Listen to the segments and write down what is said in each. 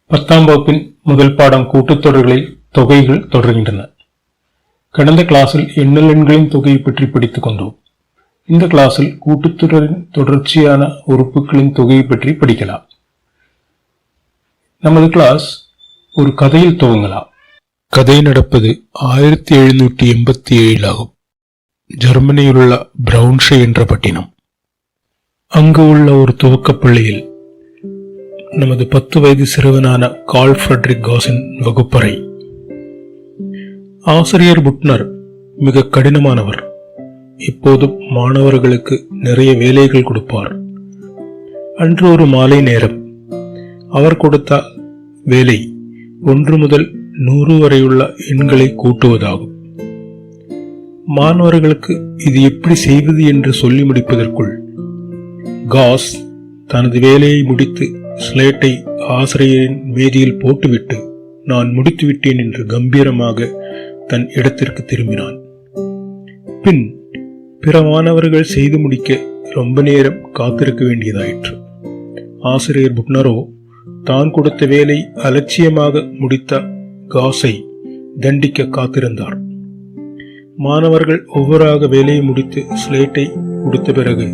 10ஆம் வகுப்பின் முதல் பாடம் கூட்டுத்தொடர்களில் தொகைகள் தொடர்கின்றன. கடந்த கிளாஸில் எண்ணல் எண்களின் தொகையை பற்றி படித்துக் கொண்டோம். இந்த கிளாஸில் கூட்டுத்தொடரின் தொடர்ச்சியான உறுப்புகளின் தொகையை பற்றி படிக்கலாம். நமது கிளாஸ் ஒரு கதையில் துவங்கலாம். கதை நடப்பது 1787 ஆகும். ஜெர்மனியில் உள்ள பிரவுன்ஷை என்ற பட்டினம். அங்கு உள்ள ஒரு துவக்கப் பள்ளியில் நமது 10 வயது சிறுவனான கார்ல் ஃபிரெட்ரிக் காஸின் வகுப்பறை. ஆசிரியர் புட்னர் மிக கடினமானவர். இப்போதும் மாணவர்களுக்கு நிறைய வேலைகள் கொடுப்பார். அன்று ஒரு மாலை நேரம் அவர் கொடுத்த வேலை 1 முதல் 100 வரையுள்ள எண்களை கூட்டுவதாகும். மாணவர்களுக்கு இது எப்படி செய்வது என்று சொல்லி முடிப்பதற்குள் காஸ் தனது வேலையை முடித்து ஸ்லேட்டை ஆசிரியரின் மேஜையில் போட்டுவிட்டு நான் முடித்துவிட்டேன் என்று கம்பீரமாக தன் இடத்திற்கு திரும்பினான். பின் பிற மாணவர்கள் செய்து முடிக்க ரொம்ப நேரம் காத்திருக்க வேண்டியதாயிற்று. ஆசிரியர் புட்னரோ தான் கொடுத்த வேலை அலட்சியமாக முடித்த காஸை தண்டிக்க காத்திருந்தார். மாணவர்கள் ஒவ்வொருவராக வேலையை முடித்து ஸ்லேட்டை கொடுத்த பிறகு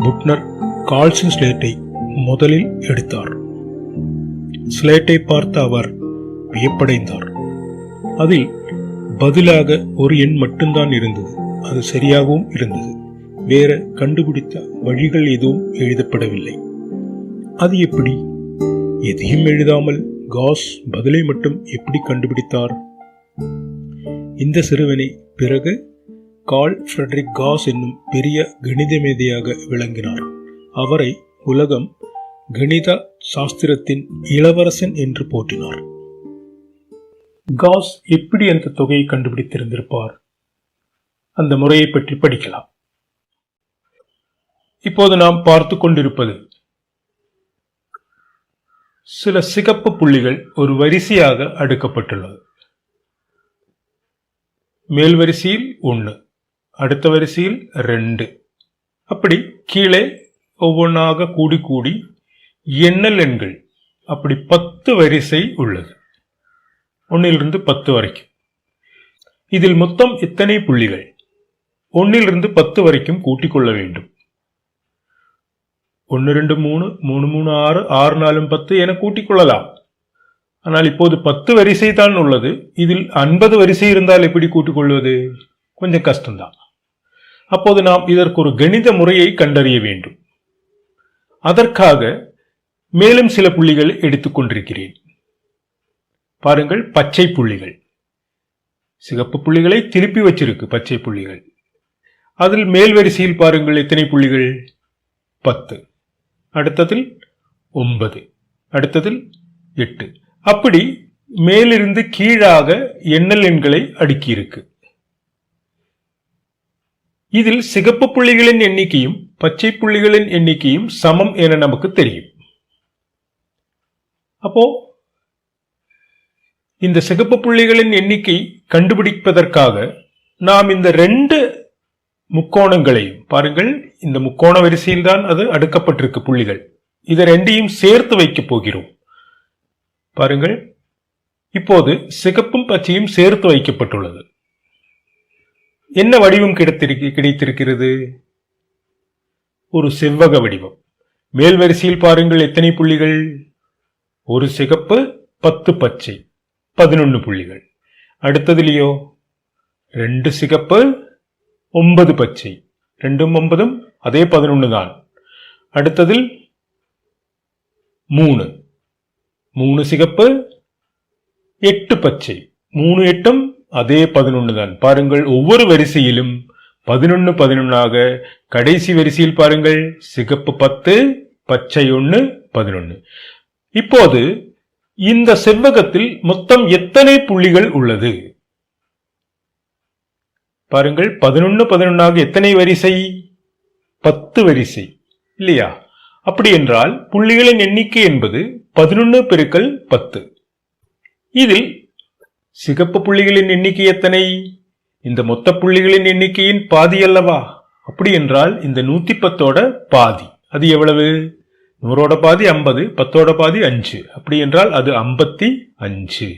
புட்னர் கால்ஸின் ஸ்லேட்டை முதலில் எடுத்தார். ஸ்லேட்டை பார்த்த அவர் வியப்படைந்தார். அதில் பதிலாக ஒரு எண் மட்டும்தான் இருந்தது. அது சரியாகவும் இருந்தது. வேற கண்டுபிடித்த வழிகள் எதுவும் எழுதப்படவில்லை. அது எப்படி? எதையும் எழுதாமல் காஸ் பதிலை மட்டும் எப்படி கண்டுபிடித்தார்? இந்த சிறுவனை பிறகு கார்ல் ஃபிரெட்ரிக் காஸ் என்னும் பெரிய கணித மேதையாக விளங்கினார். அவரை உலகம் கணித சாஸ்திரத்தின் இளவரசன் என்று போற்றினார். காஸ் எப்படி அந்த தொகையை கண்டுபிடித்திருந்திருப்பார்? அந்த முறையை பற்றி படிக்கலாம். இப்போது நாம் பார்த்து கொண்டிருப்பது சில சிகப்பு புள்ளிகள் ஒரு வரிசையாக அடுக்கப்பட்டுள்ளது. மேல் வரிசையில் 1, அடுத்த வரிசையில் 2, அப்படி கீழே ஒவ்வொன்றாக கூடி கூடி எண்ணல் எண்கள் அப்படி 10 வரிசை உள்ளது. 1 to 10 வரைக்கும். இதில் மொத்தம் எத்தனை புள்ளிகள்? 1 to 10 வரைக்கும் கூட்டிக் கொள்ள வேண்டும். 1 2 3 3 3 6 6 4 10 என கூட்டிக் கொள்ளலாம். ஆனால் இப்போது 10 வரிசை தான் உள்ளது. இதில் 50 வரிசை இருந்தால் எப்படி கூட்டிக் கொள்வது? கொஞ்சம் கஷ்டம்தான். அப்போது நாம் இதற்கு ஒரு கணித முறையை கண்டறிய வேண்டும். அதற்காக மேலும் சில புள்ளிகளை எடுத்துக் கொண்டிருக்கிறேன். பாருங்கள், பச்சை புள்ளிகள். சிகப்பு புள்ளிகளை திருப்பி வச்சிருக்கு பச்சை புள்ளிகள். அதில் மேல் வரிசையில் பாருங்கள் எத்தனை புள்ளிகள்? 10. அடுத்ததில் 9, அடுத்ததில் 8. அப்படி மேலிருந்து கீழாக எண்ணல் எண்களை அடுக்கியிருக்கு. இதில் சிகப்பு புள்ளிகளின் எண்ணிக்கையும் பச்சை புள்ளிகளின் எண்ணிக்கையும் சமம் என நமக்கு தெரியும். அப்போ இந்த சிகப்பு புள்ளிகளின் எண்ணிக்கை கண்டுபிடிப்பதற்காக நாம் இந்த 2 முக்கோணங்களையும் பாருங்கள், இந்த முக்கோண வரிசையில் தான் அது அடுக்கப்பட்டிருக்கு புள்ளிகள். இதை 2ஐயும் சேர்த்து வைக்கப் போகிறோம். பாருங்கள், இப்போது சிகப்பும் பச்சையும் சேர்த்து வைக்கப்பட்டுள்ளது. என்ன வடிவம் கிடைத்திருக்கிறது? ஒரு செவ்வக வடிவம். மேல் வரிசையில் பாருங்கள் எத்தனை புள்ளிகள்? ஒரு சிகப்பு, 10 பச்சை, 11 புள்ளிகள். அடுத்ததிலேயோ 2 சிகப்பு, 9 பச்சை, 2 9 அதே 11 தான். அடுத்ததில் 3 சிகப்பு, 8 பச்சை, 3 8 அதே 11 தான். பாருங்கள், ஒவ்வொரு வரிசையிலும் 11 11ஆக. கடைசி வரிசையில் பாருங்கள், சிகப்பு 10, பச்சை 1, 11. இப்போது இந்த செவ்வகத்தில் மொத்தம் எத்தனை புள்ளிகள் உள்ளது? பாருங்கள், 11 11ஆக எத்தனை வரிசை? 10 வரிசை இல்லையா? அப்படி என்றால் புள்ளிகளின் எண்ணிக்கை என்பது 11 பெருக்கல் 10. இதில் சிகப்பு புள்ளிகளின் எண்ணிக்கை எத்தனை? இந்த மொத்த புள்ளிகளின் எண்ணிக்கையின் பாதி அல்லவா? அப்படி என்றால் இந்த 110ஓட பாதி. அது எவ்வளவு? 100ஓட பாதி 50, 10ஓட பாதி 5. அப்படி என்றால் அது 55.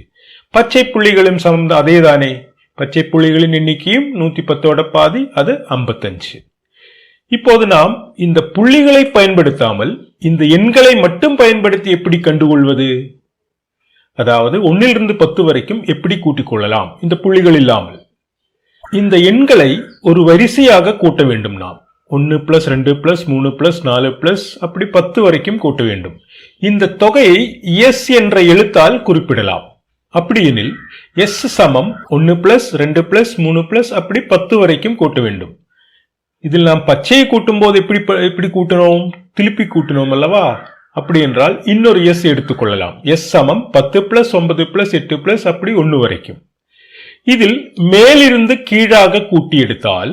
பச்சை புள்ளிகளும் சமம் அதேதானே. பச்சை புள்ளிகளின் எண்ணிக்கையும் 110ஓட பாதி, அது 55. இப்போது நாம் இந்த புள்ளிகளை பயன்படுத்தாமல் இந்த எண்களை மட்டும் பயன்படுத்தி எப்படி கண்டுகொள்வது? அதாவது 1 to 10 வரைக்கும் எப்படி கூட்டிக் கொள்ளலாம் இந்த புள்ளிகள் இல்லாமல்? இந்த எண்களை ஒரு வரிசையாக கூட்ட வேண்டும். நாம் 1 + 2 + 3 + 4 அப்படி 10 வரைக்கும் கூட்ட வேண்டும். இந்த தொகையை S என்ற எழுத்தால் குறிப்பிடலாம். அப்படியெனில் S சமம் 1 + 2 + 3 அப்படி 10 வரைக்கும் கூட்ட வேண்டும். இதில் நாம் பச்சையை கூட்டும் போது எப்படி கூட்டினோம்? திருப்பி கூட்டினோம் அல்லவா? அப்படி என்றால் இன்னொரு S எடுத்துக்கொள்ளலாம். S சமம் 10 + 9 + 8 அப்படி 1 வரைக்கும். இதில் மேலிருந்து கீழாக கூட்டி எடுத்தால்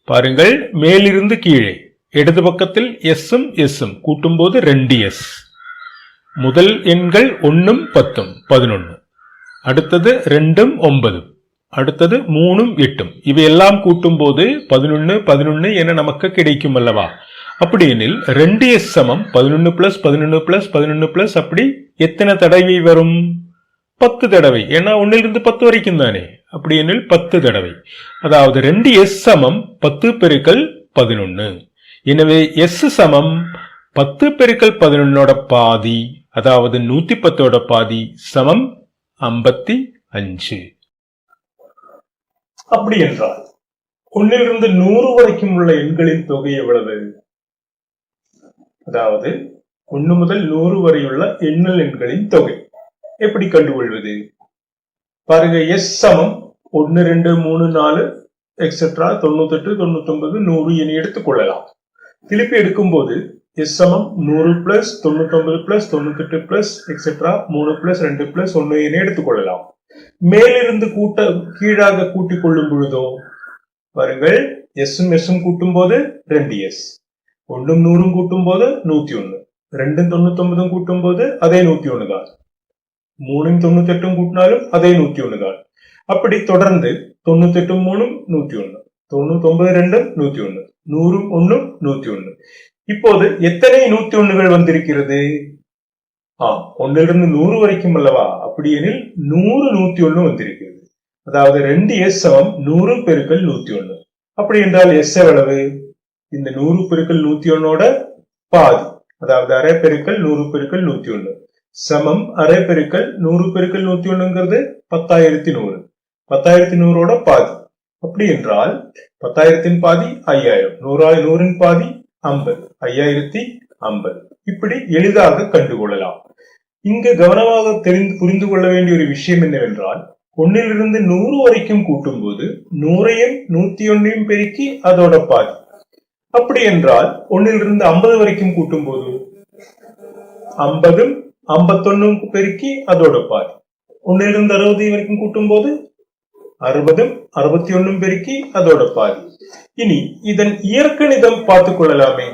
பாருங்கள், மேலிருந்து கீழே இடது பக்கத்தில் S-ம் S-ம் கூட்டும் போது 2S. முதல் எண்கள் 1-ம் 10-ம் 11, அடுத்தது 2-ம் 9, அடுத்தது 3-ம் 8. இவையெல்லாம் கூட்டும் போது 11 11 என நமக்கு கிடைக்கும் அல்லவா? அப்படியெனில் 2S சமம் 11 + 11 + 11 அப்படி எத்தனை தடவை வரும்? 10 தடவை. ஏன்னா 1 to 10 வரைக்கும் தானே. அப்படி எனில் 10 தடவை. அதாவது 2S சமம் 10 × 11. எனவே S சமம் 10 × 11ஓட பாதி, அதாவது 110ஓட பாதி சமம் 55. அப்படி என்றால் 1 to 100 வரைக்கும் உள்ள எண்களின் தொகை எவ்வளவு? அதாவது 1 முதல் 100 வரையுள்ள எண்ணல் எண்களின் தொகை எப்படி கண்டுகொள்வது? பாருங்க, S சமம் 1 2 3 4 எக்ஸெட்ரா 98 99 100 என எடுத்துக்கொள்ளலாம். திருப்பி எடுக்கும் போது S சமம் 100 + 99 + 98 எக்ஸெட்ரா 3 + 2 + 1 என எடுத்துக்கொள்ளலாம். மேலிருந்து கீழாக கூட்டிக் கொள்ளும் பொழுதோ பாருங்கள், S-ம் S-ம் கூட்டும் போது 2S, 1-ம் 100-ம் கூட்டும் போது 101, 2-ம் 99-ம் கூட்டும் போது அதே 101 தான், 3-ம் 98-ம் கூட்டினாலும் அதே 101 தான். அப்படி தொடர்ந்து 98 3 101, 99 2 101, 100 1 101. இப்போது எத்தனை 101கள் வந்திருக்கிறது? 1 to 100 வரைக்கும் அல்லவா? அப்படி எனில் 100 101 வந்திருக்கிறது. அதாவது 2S சமம் 100 × 101. அப்படி என்றால் S எவ்வளவு? இந்த 100 × 101ஓட பாதி, அதாவது அரை பெருக்கல் 100 × 101 சமம் அரை பெருக்கல் 100 × 101ங்கிறது 10100. 10100ஓட பாதி. அப்படி என்றால் 10,000-ன் பாதி 5000, 100-ன் பாதி 50, 5050. இப்படி எளிதாக கண்டுகொள்ளலாம். இங்கு கவனமாக புரிந்து கொள்ள வேண்டிய ஒரு விஷயம் என்னவென்றால், 1 to 100 வரைக்கும் கூட்டும் போது 100ஐயும் 101ஐயும் பெருக்கி அதோட பாதி. அப்படி என்றால் 1 to 50 வரைக்கும் கூட்டும் போது 50ம் 51ம் பெருக்கி அதோட பாதி. 1 to 60 வரைக்கும் கூட்டும் போது 60ம் 61ம் பெருக்கி அதோட பாதி. இனி இதன் இயற்கணிதம் பார்த்துக் கொள்ளலாமே.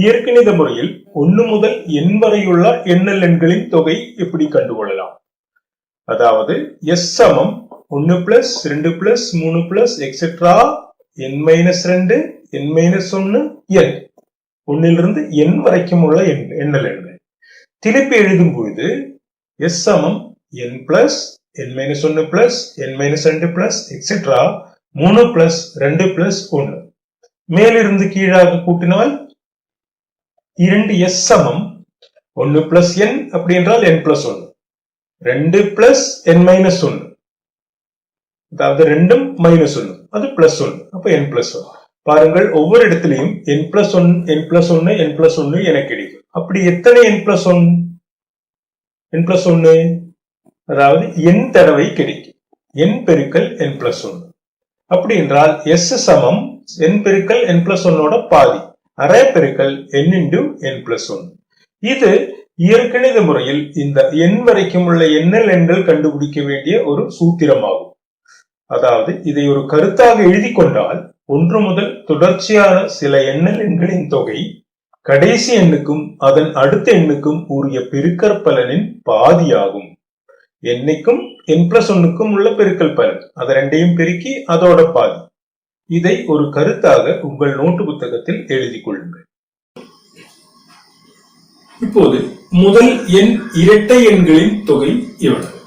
இயற்கணித முறையில் 1 முதல் n வரையுள்ள எண்ணல் எண்களின் தொகை எப்படி கண்டுகொள்ளலாம்? அதாவது S சமம் 1 + 2 + 3 etcetera n-2 n-1 n. 1 to n வரைக்கும் உள்ள எண்ணல் எண்கள். திருப்பி எழுதும் பொழுது S சமம் n + n-1 + n-2 எக்ஸெட்ரா 3 + 2 + 1. மேலிருந்து கீழாக கூட்டினால் 2S சமம் 1 + n அப்படி என்றால் n+1, 2 + n-1, அதாவது 2ம் -1 அது +1, அப்ப n+1. பாருங்கள், ஒவ்வொரு இடத்திலையும் n+1 n+1 n+1 என கிடைக்கும். அப்படி எத்தனை n+1? n+1 அதாவது n தடவை கிடைக்கும். n பெருக்கல் n+1. அப்படி என்றால் S சமம் n பெருக்கல் n+1ஓட பாதி, அரை பெருக்கல் n × n+1. இது இயற்கணித முறையில் இந்த n வரைக்கும் உள்ள எண்ணல் எண்கள் கண்டுபிடிக்க வேண்டிய ஒரு சூத்திரமாகும். அதாவது இதை ஒரு கருத்தாக எழுதி கொண்டால் 1 முதல் தொடர்ச்சியான சில எண்ணல் எண்களின் தொகை கடைசி எண்ணுக்கும் அதன் அடுத்த எண்ணுக்கும் உரிய பெருக்கற் பலனின் பாதியாகும். எண்ணுக்கும் n+1க்கும் உள்ள பெருக்கல் பலன், அதை ரெண்டையும் பெருக்கி அதோட பாதி. இதை ஒரு கருத்தாக உங்கள் நோட்டு புத்தகத்தில் எழுதி கொள்ளுங்கள். இப்போது முதல் எண் இரட்டை எண்களின் தொகை எவ்வளவு?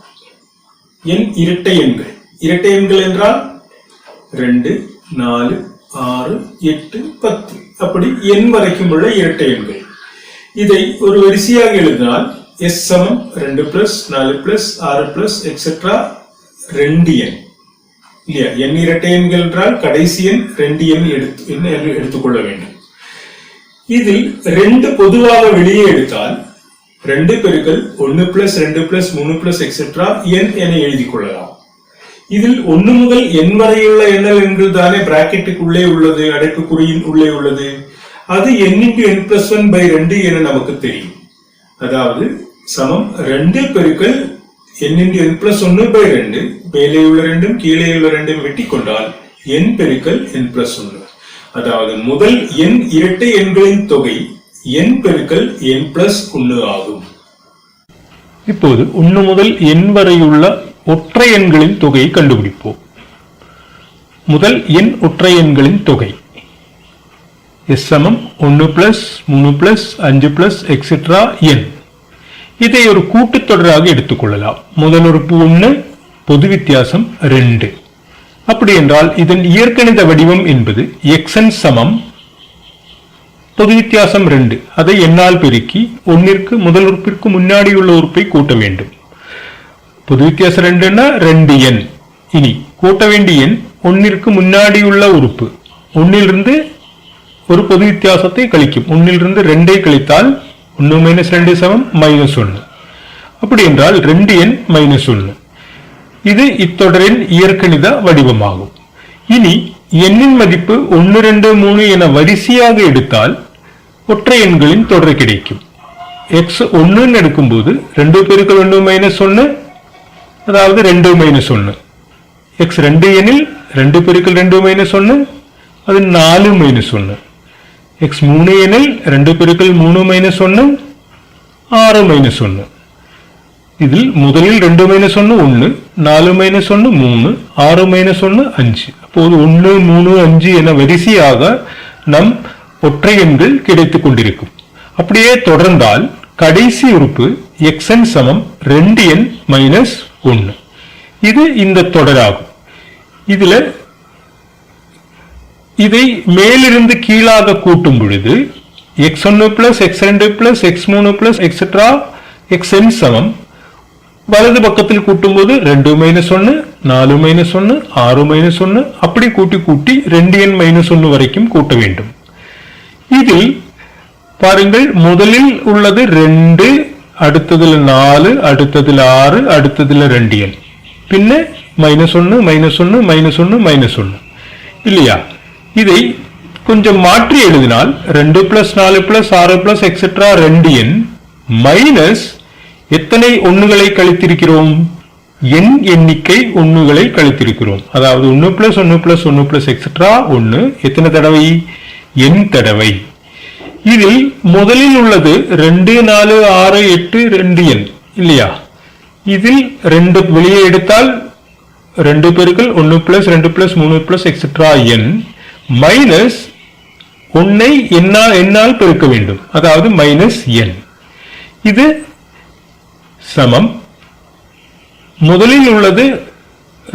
எண் இரட்டை எண்கள் என்றால் 2, 4, 6, 8, 10 அப்படி எண் வரைக்கும் உள்ள இரட்டை எண்கள். இதை ஒரு வரிசையாக எழுதினால் s சமம் 2 பிளஸ் 4 பிளஸ் 6 பிளஸ் எக்ஸெட்ரா 2 எண் இல்லையா? எண் இரட்டை எண்கள் என்றால் கடைசி எண் 2 எண் எடுத்துக்கொள்ள வேண்டும். இதில் 2 பொதுவாக வெளியே எடுத்தால் 2 பெருக்கல் 1 பிளஸ் 2 பிளஸ் 3 பிளஸ் எக்ஸெட்ரா என் என எழுதிக் கொள்ளலாம். இதில் 1 முதல் n வரையுள்ள எண்கள் தானே பிராக்கெட்டுக்குள்ளே உள்ளது, அடைப்புக்குறியின் உள்ளே உள்ளது. அது n × n+1/2 என நமக்கு தெரியும். அதாவது சமம் 2 பெருக்கல் n × n+1/2 மேலே உள்ள 2 கீழே உள்ள 2 வெட்டி கொண்டால் n பெருக்கல் n+1. அதாவது முதல் n இரட்டை எண்களின் தொகை n பெருக்கல் n+1 ஆகும். இப்போது 1 முதல் n வரையுள்ள ஒற்றை எண்களின் தொகையை கண்டுபிடிப்போம். முதல் n ஒற்றை எண்களின் தொகை s சமம் 1 plus 3 plus 5 plus etcetera n. இதை ஒரு கூட்டுத்தொடராக எடுத்துக்கொள்ளலாம். முதல் உறுப்பு 1, பொது வித்தியாசம் 2. அப்படி என்றால் இதன் இயற்கணித வடிவம் என்பது xn சமம் பொது வித்தியாசம் 2, அதை என்னால் பெருக்கி 1ற்கு முதல் உறுப்பிற்கு முன்னாடி உள்ள உறுப்பை கூட்ட வேண்டும். பொது வித்தியாசம் 2ன்னா 2n. இனி கூட்ட வேண்டிய எண் 1ற்கு முன்னாடி உள்ள உறுப்பு 1லிருந்து ஒரு பொது வித்தியாசத்தை கழிக்கும். 1லிருந்து 2ஐ கழித்தால் 1 - 2 சமம் -1. அப்படி என்றால் 2n - 1. இது இத்தொடரின் இயற்கணித வடிவமாகும். இனி எண்ணின் மதிப்பு 1, 2, 3 என வரிசையாக எடுத்தால் ஒற்றை எண்களின் தொடர் கிடைக்கும். x 1 எடுக்கும்போது 2 பெருக்கல் 1 - 1 அதாவது 2 - 1. x 2 எனில் 2 பெருக்கல் 2 - 1 அது 4 - 1. x 3 எனில் 2 பெருக்கல் 3 - 1 6 - 1. இதில் முதலில் 2 - 1 1, 4 - 1 3, 6 - 1 5. அப்போது 1, 3, 5 என வரிசையாக நம் ஒற்றை எண்கள் கிடைத்துக் கொண்டிருக்கும். அப்படியே தொடர்ந்தால் கடைசி உறுப்பு xn சமம் 2n - 1. இது இந்த தொடராகும். இதை மேலிருந்து கீழாக கூட்டும் பொழுது x1 plus x2 plus x3 plus etcetera xn சமம் வலது பக்கத்தில் கூட்டும் போது 2 - 1, 4 - 1, 6 - 1 அப்படி கூட்டி 2n - 1 வரைக்கும் கூட்ட வேண்டும். இதில் பாருங்கள், முதலில் உள்ளது 2, அடுத்ததுல 4, அடுத்ததுல 6, அடுத்ததுல 2n, பின்ன -1 -1 -1 -1 இல்லையா? இதை கொஞ்சம் மாற்றி எழுதினால் 2 plus 4 plus 6 plus etcetera 2n minus எத்தனை ஒண்ணுகளை கழித்திருக்கிறோம்? எண் எண்ணிக்கை ஒண்ணுகளை கழித்திருக்கிறோம். அதாவது 1 பிளஸ் 1 பிளஸ் 1 பிளஸ் எக்ஸெட்ரா 1 எத்தனை தடவை? n தடவை. இதில் முதலில் உள்ளது 2, 4, 6, 8, 2n இல்லையா? இதில் 2 வெளியே எடுத்தால் 2 பெருக்கல் 1 plus 2 plus 3 plus etcetera n minus 1ஐ என்னால் பெருக்க வேண்டும், அதாவது -n. இது சமம் முதலில் உள்ளது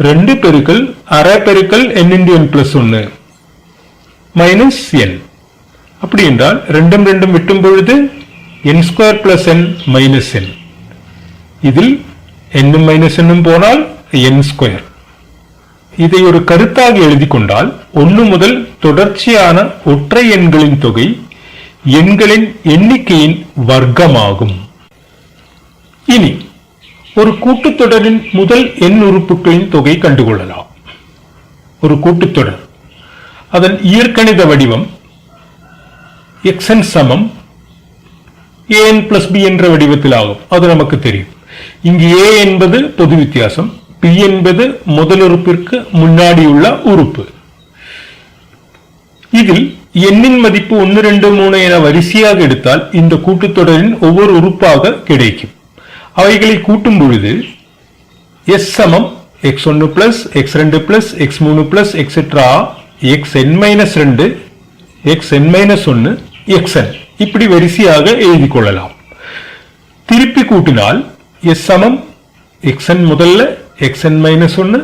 2 பெருக்கல் அரை பெருக்கல் n × n+1 -n. அப்படி என்றால் 2 2 விட்டும் பொழுது n² + n - n. இதில் n n போனால் n². இதை ஒரு கருத்தாக எழுதி கொண்டால் 1 முதல் தொடர்ச்சியான ஒற்றை எண்களின் தொகை எண்களின் எண்ணிக்கையின் வர்க்கமாகும். இனி ஒரு கூட்டுத்தொடரின் முதல் n உறுப்புகளின் தொகை கண்டுகொள்ளலாம். ஒரு கூட்டுத்தொடர் அதன் இயற்கணித வடிவம் xn சமம் an + b என்ற வடிவத்தில் ஆகும். அது நமக்கு தெரியும். இங்கு a என்பது பொது வித்தியாசம், b என்பது முதல் உறுப்பிற்கு முன்னாடி உள்ள உறுப்பு. இதில் எண்ணின் மதிப்பு 1, 2, 3 என வரிசையாக எடுத்தால் இந்த கூட்டுத்தொடரின் ஒவ்வொரு உறுப்பாக கிடைக்கும். அவைகளை கூட்டும் பொழுது s சமம் x1 plus x2 plus x3 plus etcetera xn - 2, xn - 1, xn இப்படி வரிசையாக எழுதிக் கொள்ளலாம். திருப்பி கூட்டினால் s சமம் xn முதல்ல xn மைனஸ் 1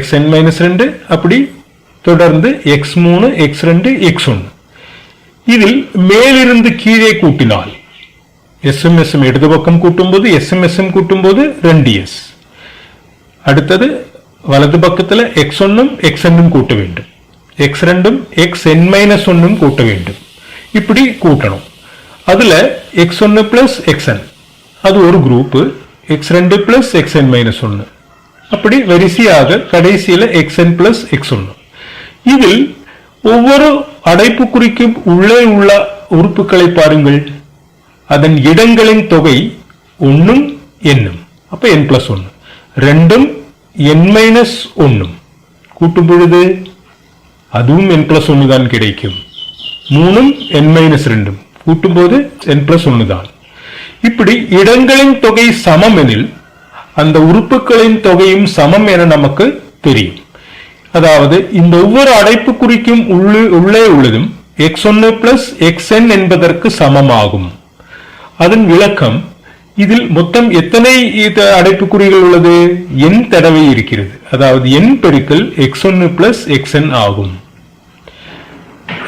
xn மைனஸ் 2 அப்படி தொடர்ந்து x3 x2 x1. இதில் மேலிருந்து கீழே கூட்டினால் sms இடது பக்கம் கூட்டும்போது sms கூட்டும்போது 2s. அடுத்தது வலது பக்கத்துல x1 xn கூட்ட வேண்டும், x2 xn மைனஸ் 1 கூட்ட வேண்டும். இப்படி கூட்டணும். அதுல x1 பிளஸ் xn அது ஒரு group, x2 plus xn minus 1 அப்படி வரிசையாக கடைசியில xn பிளஸ் x1. இதில் ஒவ்வொரு அடைப்புக்குறிக்கும் உள்ளே உள்ள உறுப்புகளை பாருங்கள். அதன் இடங்களின் தொகை 1 n, அப்ப n பிளஸ் 1, 2 n மைனஸ் 1 கூட்டும் பொழுது அதுவும் n பிளஸ் 1 தான் கிடைக்கும். 3 n மைனஸ் 2 கூட்டும் போது n பிளஸ் 1 தான். இப்படி இடங்களின் தொகை சமம் எனில் அந்த உறுப்புகளின் தொகையும் சமம் என நமக்கு தெரியும். அதாவது இந்த ஒவ்வொரு அடைப்புக்குறிக்கும் உள்ளே உள்ளதும் x1 பிளஸ் xn என்பதற்கு சமமாகும். அதன் விளக்கம், இதில் மொத்தம் எத்தனை அடைப்புக்குறிகள் உள்ளது? n தடவை இருக்கிறது. அதாவது n பெருக்கல் x1 பிளஸ் xn ஆகும்.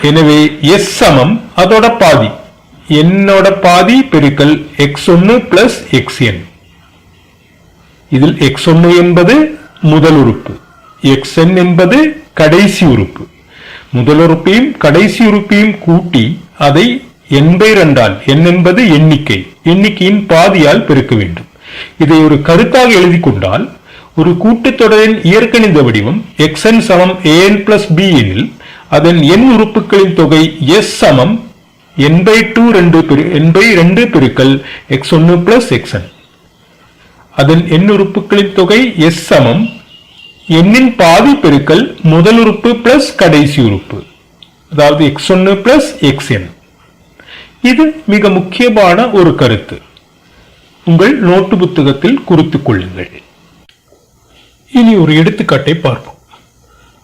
எனவே s சமம் அதோட பாதி, என்னோட பாதி பெருக்கல் x1 பிளஸ் xn. இதில் x1 என்பது முதல் உறுப்பு, xn என்பது கடைசி உறுப்பு. முதல் உறுப்பையும் கடைசி உறுப்பையும் கூட்டி அதை n/2 ஆல், n என்பது எண்ணிக்கையின் பாதியால் பெருக்க வேண்டும். இதை ஒரு கருத்தாக எழுதி கொண்டால் ஒரு கூட்டுத்தொடரின் இயற்கணித வடிவம் xn சமம் an பிளஸ் b எனில் அதன் n உறுப்புகளின் தொகை s சமம் n/2 பெருக்கல் x1 பிளஸ் xn. அதன் n உறுப்புகளின் தொகை s சமம் n இன் பாதி பெருக்கல் முதல் உறுப்பு பிளஸ் கடைசி உறுப்பு, அதாவது x1 பிளஸ் xn. இது மிக முக்கியமான ஒரு கருத்து. உங்கள் நோட்டு புத்தகத்தில் குறித்துக் கொள்ளுங்கள். இனி ஒரு எடுத்துக்காட்டை பார்ப்போம்.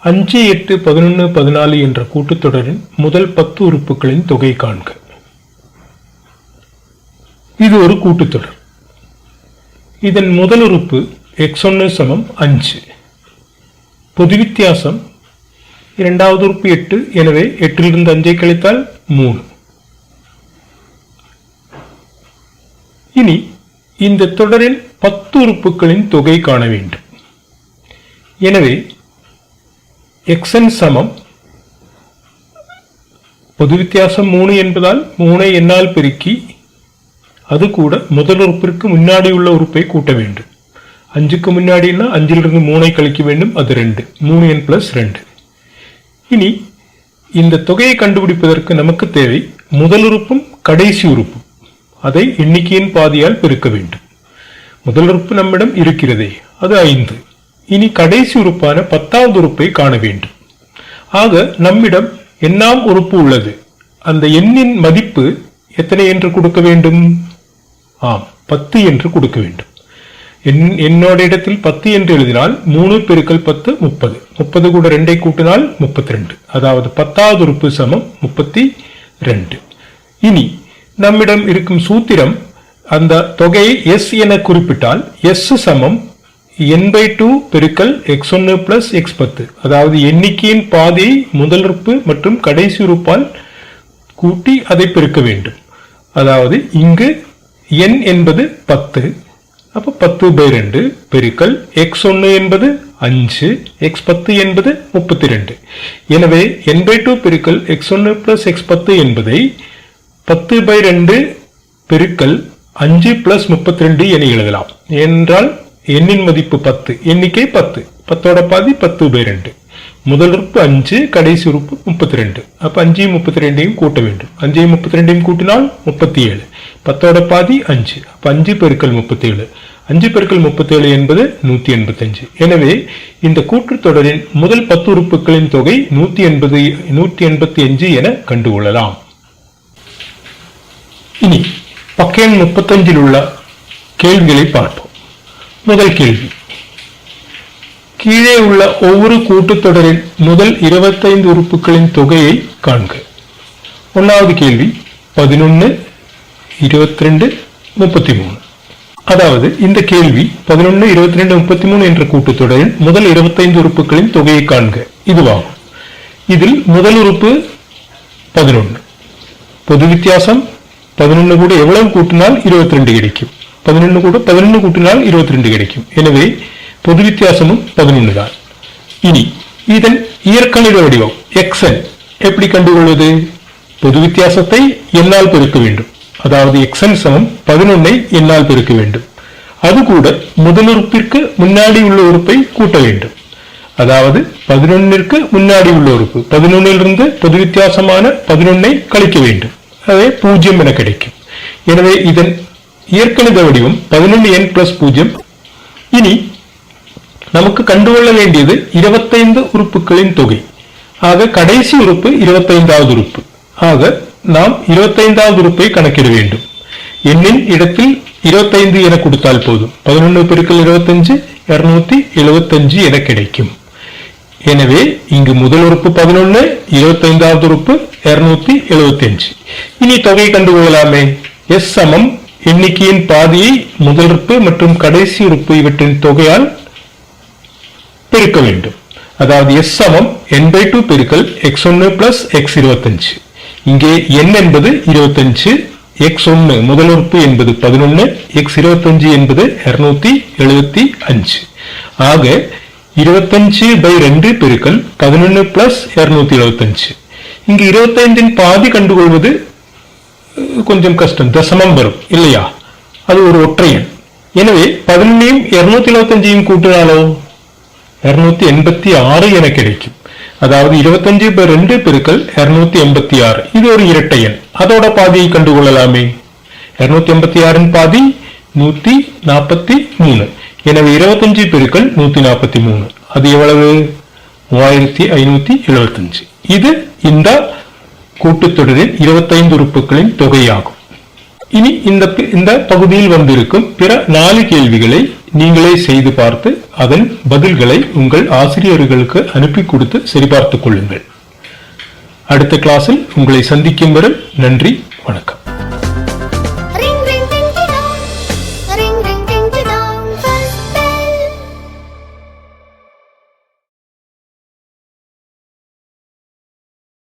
5, 8, 11, 14 என்ற கூட்டுத்தொடரின் முதல் 10 உறுப்புகளின் தொகை காண்க. இது ஒரு கூட்டுத்தொடர். இதன் முதல் உறுப்பு x1 சமம் 5. பொது வித்தியாசம் இரண்டாவது உறுப்பு 8, எனவே 8 இலிருந்து 5 கழித்தால் 3. இனி இந்த தொடரின் 10 உறுப்புகளின் தொகை காண வேண்டும். எனவே xn சமம் பொது வித்தியாசம் 3 என்பதால் 3 என்னால் பெருக்கி அது கூட முதல் உறுப்பிற்கு முன்னாடி உள்ள உறுப்பை கூட்ட வேண்டும். 5க்கு முன்னாடினா 5லிருந்து 3 கழிக்க வேண்டும், அது 2, 3n பிளஸ் 2. இனி இந்த தொகையை கண்டுபிடிப்பதற்கு நமக்கு தேவை முதல் உறுப்பும் கடைசி உறுப்பும். அதை எண்ணிக்கையின் பாதியால் பெருக்க வேண்டும். முதல் உறுப்பு நம்மிடம் இருக்கிறதே, அது 5. இனி கடைசி உறுப்பான 10வது உறுப்பை காண வேண்டும். ஆக நம்மிடம் எண்ணாம் உறுப்பு உள்ளது. அந்த எண்ணின் மதிப்பு எத்தனை என்று கொடுக்க வேண்டும்? 10 என்று கொடுக்க வேண்டும். என்னோட இடத்தில் 10 என்று எழுதினால் 3 பெருக்கல் 10 30. 30 கூட 2 கூட்டினால் 32. அதாவது 10வது உறுப்பு சமம் 32. இனி நம்மிடம் இருக்கும் சூத்திரம், அந்த தொகையை s என குறிப்பிட்டால் s சமம் n/2 பெருக்கல் x1 பிளஸ் x10. அதாவது எண்ணிக்கையின் பாதியை முதல் உறுப்பு மற்றும் கடைசி உறுப்பால் கூட்டி அதை பெருக்க வேண்டும். அதாவது இங்கு n என்பது 10, அப்ப 10/2 பெருக்கல் x1 என்பது 5, x10 என்பது 32. எனவே n/2 பெருக்கல் x1 பிளஸ் x10 என்பதை 10/2 பெருக்கல் 5 பிளஸ் 32 என எழுதலாம். ஏனென்றால் எண்ணின் மதிப்பு 10, எண்ணிக்கை 10, 10ஓட பாதி 10/2. முதல் உறுப்பு 5, கடைசி உறுப்பு 32. அப்ப 5 32 கூட்ட வேண்டும். 5 32 கூட்டினால் 37. 10ஓட பாதி 5, அப்ப 5 பெருக்கல் 37. 5 பெருக்கல் 37 என்பது 185. எனவே இந்த கூட்டுத்தொடரின் முதல் 10 உறுப்புகளின் தொகை 185 என கண்டுகொள்ளலாம். இனி பக்க எண் 35 உள்ள கேள்விகளை பார்ப்போம். முதல் கேள்வி, கீழே உள்ள ஒவ்வொரு கூட்டுத்தொடரின் முதல் 25 உறுப்புகளின் தொகையை காண்க. 1வது கேள்வி 11, 22, 33. அதாவது இந்த கேள்வி 11, 22, 33 என்ற கூட்டுத்தொடரின் முதல் 25 உறுப்புகளின் தொகையை காண்க இதுவாகும். இதில் முதல் உறுப்பு 11. பொது வித்தியாசம் 11 கூட எவ்வளவு கூட்டினால் 22 கிடைக்கும். 11 கூட 11 கூட்டினால் 22 கிடைக்கும். எனவே பொது வித்தியாசமும் 11 தான். இனி இதன் இயற்கணித வடிவம் xn எப்படி கண்டுகொள்வது? பொது வித்தியாசத்தை எண்ணால் பெருக்க வேண்டும். அதாவது xn சமம் 11ஐ எண்ணால் பெருக்க வேண்டும். அது கூட முதல் உறுப்பிற்கு முன்னாடி உள்ள உறுப்பை கூட்ட வேண்டும். அதாவது 11ற்கு முன்னாடி உள்ள உறுப்பு 11லிருந்து பொது வித்தியாசமான 11ஐ கழிக்க வேண்டும். அதே 0 என கிடைக்கும். எனவே இதன் இயற்கணித வடிவம் 11n+0. இனி நமக்கு கண்டுகொள்ள வேண்டியது 25 உறுப்புகளின் தொகை. ஆக கடைசி உறுப்பு 25வது உறுப்பு. ஆக நாம் 25வது உறுப்பை கணக்கிட வேண்டும். எண்ணின் இடத்தில் 25 என கொடுத்தால் போதும். 11 பெருக்கல் 25 275 என கிடைக்கும். எனவே இங்கு முதல் உறுப்பு 11, 25வது உறுப்பு 275. இனி தொகை கண்டுகொள்ளலாமே. S சமம் எண்ணிக்கையின் பாதியை முதல் உறுப்பு மற்றும் கடைசி உறுப்பு இவற்றின் தொகையால் பெருக்க வேண்டும். அதாவது S சமம் n/2 பெருக்கல் x1 plus x25. இங்கே n என்பது 25, x1 முதல் உறுப்பு என்பது 11, x25 என்பது 275. ஆக 25/2 பெருக்கல் 11 plus 275. இங்கு 25 பாதி கண்டுகொள்வது கொஞ்சம் கஷ்டம். தசமம் வரும் இல்லையா? அது ஒரு ஒற்றை எண். எனவே 11ஐயும் 275ஐயும் கூட்டினாலோ 286 என கிடைக்கும். அதாவது 25/2 பெருக்கல் 286. இது ஒரு இரட்டை எண். அதோட பாதியை கண்டுகொள்ளலாமே. 286 பாதி 143. எனவே 25 பெருக்கல் 143. அது எவ்வளவு? 3575. இது இந்த கூட்டுத்தொடரின் 25 உறுப்புகளின் தொகையாகும். இனி இந்த பகுதியில் வந்திருக்கும் பிற 4 கேள்விகளை நீங்களே செய்து பார்த்து அதன் பதில்களை உங்கள் ஆசிரியர்களுக்கு அனுப்பி கொடுத்து சரிபார்த்துக் கொள்ளுங்கள். அடுத்த கிளாஸில் உங்களை சந்திக்கும் வரை நன்றி, வணக்கம்.